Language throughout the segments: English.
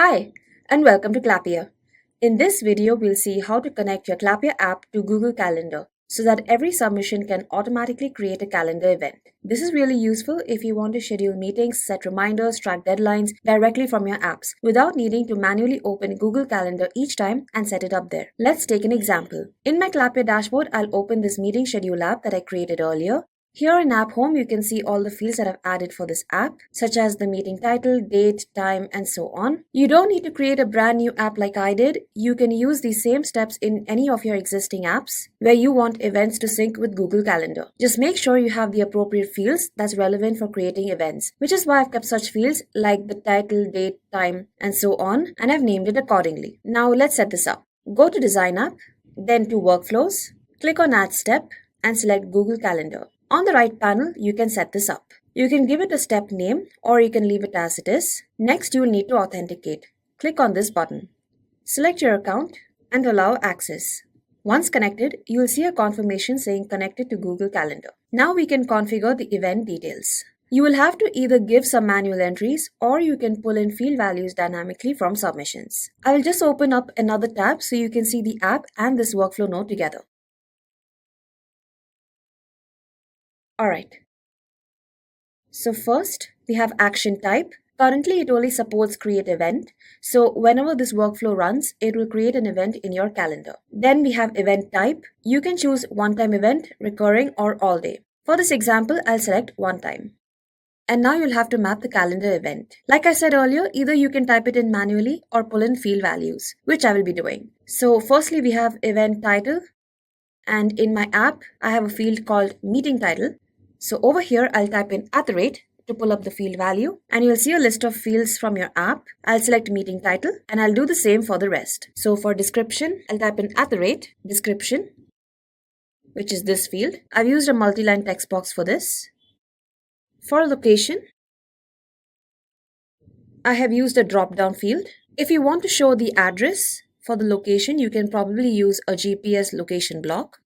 Hi, and welcome to Clappia. In this video, we'll see how to connect your Clappia app to Google Calendar so that every submission can automatically create a calendar event. This is really useful if you want to schedule meetings, set reminders, track deadlines directly from your apps without needing to manually open Google Calendar each time and set it up there. Let's take an example. In my Clappia dashboard, I'll open this meeting schedule app that I created earlier. Here in App Home, you can see all the fields that I've added for this app, such as the meeting title, date, time, and so on. You don't need to create a brand new app like I did. You can use these same steps in any of your existing apps where you want events to sync with Google Calendar. Just make sure you have the appropriate fields that's relevant for creating events, which is why I've kept such fields like the title, date, time, and so on, and I've named it accordingly. Now let's set this up. Go to Design App, then to Workflows, click on Add Step, and select Google Calendar. On the right panel, you can set this up. You can give it a step name or you can leave it as it is. Next, you will need to authenticate. Click on this button. Select your account and allow access. Once connected, you will see a confirmation saying connected to Google Calendar. Now we can configure the event details. You will have to either give some manual entries or you can pull in field values dynamically from submissions. I will just open up another tab so you can see the app and this workflow node together. Alright. So first, we have action type. Currently, it only supports create event. So whenever this workflow runs, it will create an event in your calendar. Then we have event type. You can choose one-time event, recurring, or all day. For this example, I'll select one time. And now you'll have to map the calendar event. Like I said earlier, either you can type it in manually or pull in field values, which I will be doing. So firstly, we have event title. And in my app, I have a field called meeting title. So over here, I'll type in @ to pull up the field value and you'll see a list of fields from your app. I'll select meeting title and I'll do the same for the rest. So for description, I'll type in @ description, which is this field. I've used a multi-line text box for this. For location, I have used a drop-down field. If you want to show the address for the location, you can probably use a GPS location block.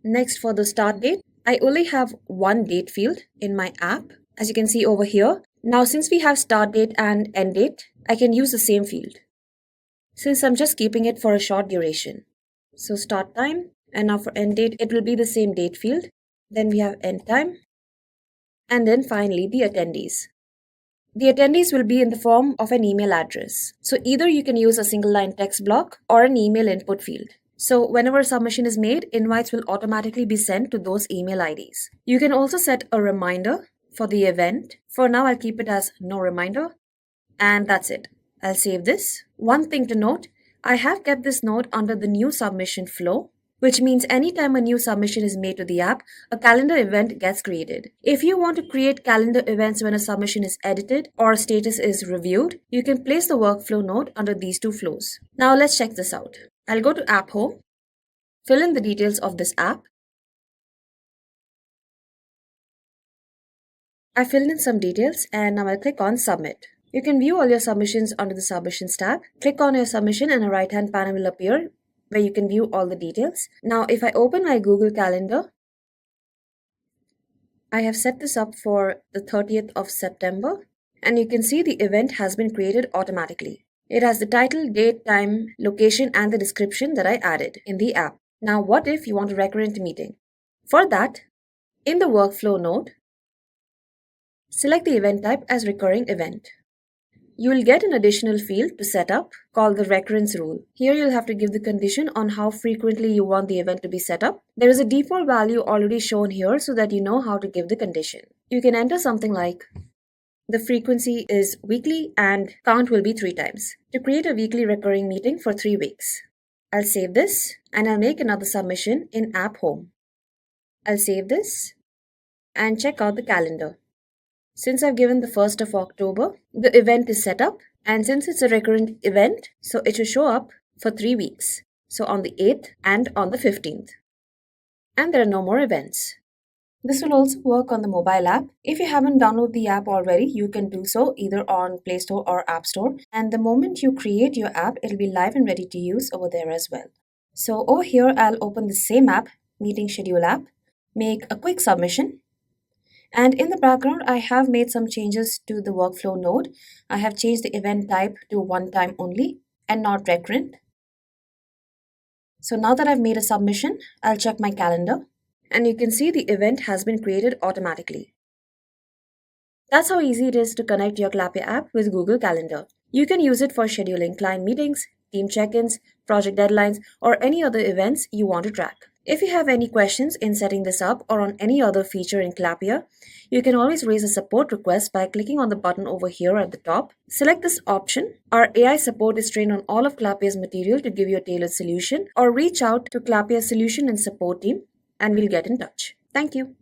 Next, for the start date, I only have one date field in my app, as you can see over here. Now, since we have start date and end date, I can use the same field, since I'm just keeping it for a short duration. So start time, and now for end date, it will be the same date field. Then we have end time, and then finally the attendees. The attendees will be in the form of an email address. So either you can use a single line text block or an email input field. So whenever a submission is made, invites will automatically be sent to those email IDs. You can also set a reminder for the event. For now, I'll keep it as no reminder. And that's it. I'll save this. One thing to note, I have kept this node under the new submission flow, which means anytime a new submission is made to the app, a calendar event gets created. If you want to create calendar events when a submission is edited or a status is reviewed, you can place the workflow node under these two flows. Now let's check this out. I'll go to App Home, fill in the details of this app. I filled in some details and now I'll click on Submit. You can view all your submissions under the Submissions tab. Click on your submission and a right-hand panel will appear where you can view all the details. Now, if I open my Google Calendar, I have set this up for the 30th of September and you can see the event has been created automatically. It has the title, date, time, location, and the description that I added in the app. Now, what if you want a recurrent meeting? For that, in the workflow node, select the event type as recurring event. You will get an additional field to set up called the recurrence rule. Here you'll have to give the condition on how frequently you want the event to be set up. There is a default value already shown here so that you know how to give the condition. You can enter something like the frequency is weekly and count will be 3 times to create a weekly recurring meeting for 3 weeks. I'll save this and I'll make another submission in App Home. I'll save this and check out the calendar. Since I've given the 1st of October, the event is set up and since it's a recurrent event, so it should show up for 3 weeks. So on the 8th and on the 15th. And there are no more events. This will also work on the mobile app. If you haven't downloaded the app already, you can do so either on Play Store or App Store. And the moment you create your app, it'll be live and ready to use over there as well. So over here, I'll open the same app, Meeting Schedule app, make a quick submission. And in the background, I have made some changes to the workflow node. I have changed the event type to one time only and not recurrent. So now that I've made a submission, I'll check my calendar and you can see the event has been created automatically. That's how easy it is to connect your Clappia app with Google Calendar. You can use it for scheduling client meetings, team check-ins, project deadlines, or any other events you want to track. If you have any questions in setting this up or on any other feature in Clappia, you can always raise a support request by clicking on the button over here at the top. Select this option. Our AI support is trained on all of Clappia's material to give you a tailored solution, or reach out to Clappia's solution and support team and we'll get in touch. Thank you.